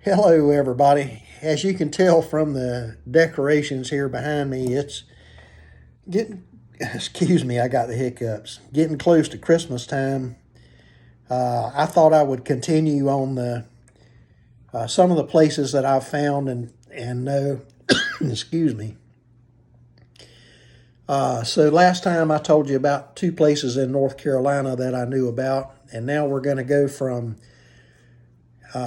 Hello, everybody. As you can tell from the decorations here behind me, it's getting, excuse me, I got the hiccups, getting close to Christmas time. I thought I would continue on the some of the places that I've found and know, excuse me. So last time I told you about two places in North Carolina that I knew about, and now we're going to go from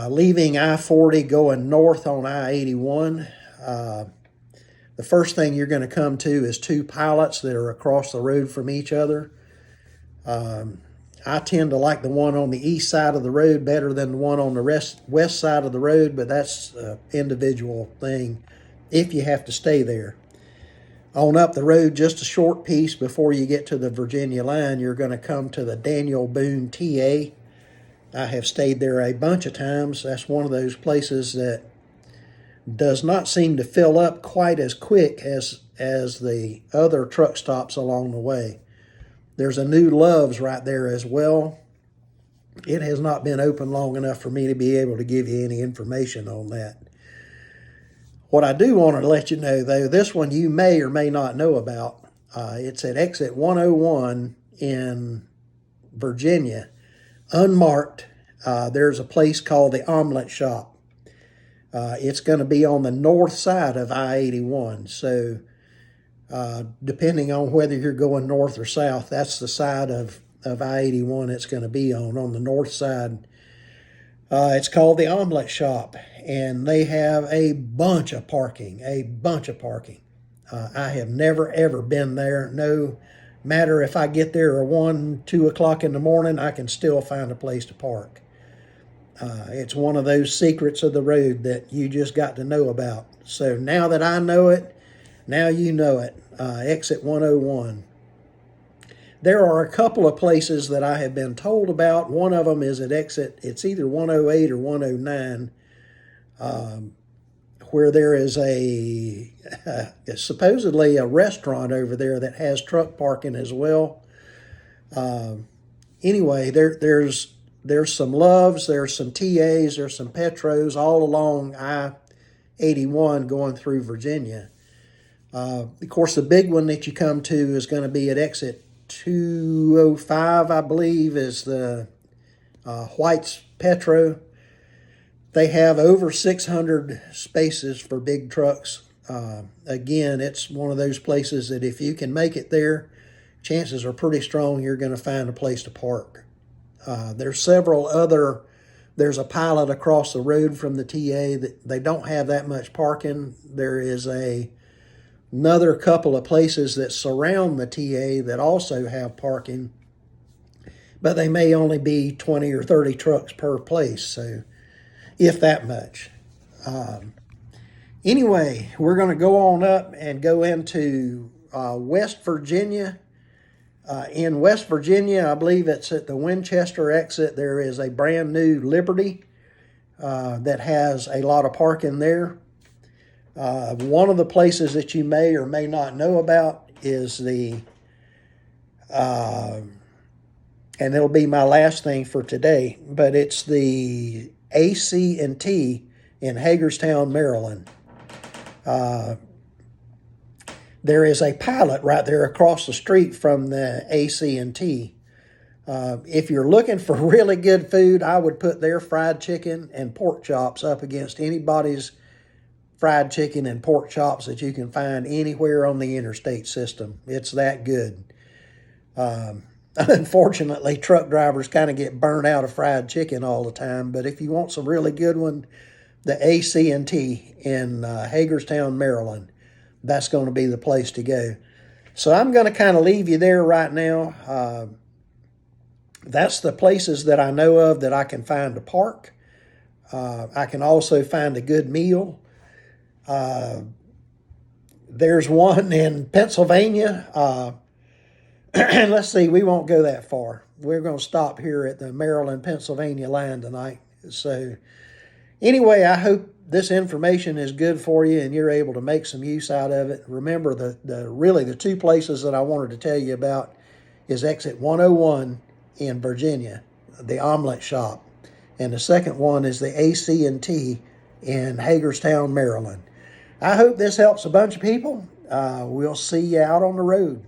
leaving I-40 going north on I-81. The first thing you're going to come to is two pilots that are across the road from each other. I tend to like the one on the east side of the road better than the one on the west side of the road, but that's an individual thing if you have to stay there. On up the road just a short piece before you get to the Virginia line, you're going to come to the Daniel Boone TA. I have stayed there a bunch of times. That's one of those places that does not seem to fill up quite as quick as the other truck stops along the way. There's a new Love's right there as well. It has not been open long enough for me to be able to give you any information on that. What I do want to let you know, though, this one you may or may not know about. It's at exit 101 in Virginia, unmarked. There's a place called the Omelet Shop. It's going to be on the north side of I-81. So depending on whether you're going north or south, that's the side of I-81 it's going to be on the north side. It's called the Omelet Shop, and they have a bunch of parking. I have never, ever been there. No matter if I get there at 1, 2 o'clock in the morning, I can still find a place to park. It's one of those secrets of the road that you just got to know about. So now that I know it, now you know it. Exit 101. There are a couple of places that I have been told about. One of them is at exit, it's either 108 or 109, where there is supposedly a restaurant over there that has truck parking as well. Anyway, there's some Loves, there's some TAs, there's some Petros all along I-81 going through Virginia. Of course, the big one that you come to is going to be at exit 205, I believe, is the White's Petro. They have over 600 spaces for big trucks. Again, it's one of those places that if you can make it there, chances are pretty strong you're going to find a place to park. There's a pilot across the road from the TA that they don't have that much parking. There is another couple of places that surround the TA that also have parking, but they may only be 20 or 30 trucks per place, so if that much. Anyway, we're going to go on up and go into West Virginia. In West Virginia, I believe it's at the Winchester exit, there is a brand new Liberty that has a lot of parking there. One of the places that you may or may not know about is and it'll be my last thing for today, but it's the AC&T in Hagerstown, Maryland. There is a pilot right there across the street from the AC&T. If you're looking for really good food, I would put their fried chicken and pork chops up against anybody's fried chicken and pork chops that you can find anywhere on the interstate system. It's that good. Unfortunately, truck drivers kind of get burnt out of fried chicken all the time, but if you want some really good one, the AC&T in Hagerstown, Maryland, that's going to be the place to go. So I'm going to kind of leave you there right now. That's the places that I know of that I can find to park. I can also find a good meal. There's one in Pennsylvania. Let's see, we won't go that far. We're going to stop here at the Maryland-Pennsylvania line tonight. So anyway, I hope this information is good for you and you're able to make some use out of it. Remember, the two places that I wanted to tell you about is exit 101 in Virginia, the Omelet Shop, and the second one is the AC&T in Hagerstown, Maryland. I hope this helps a bunch of people. We'll see you out on the road.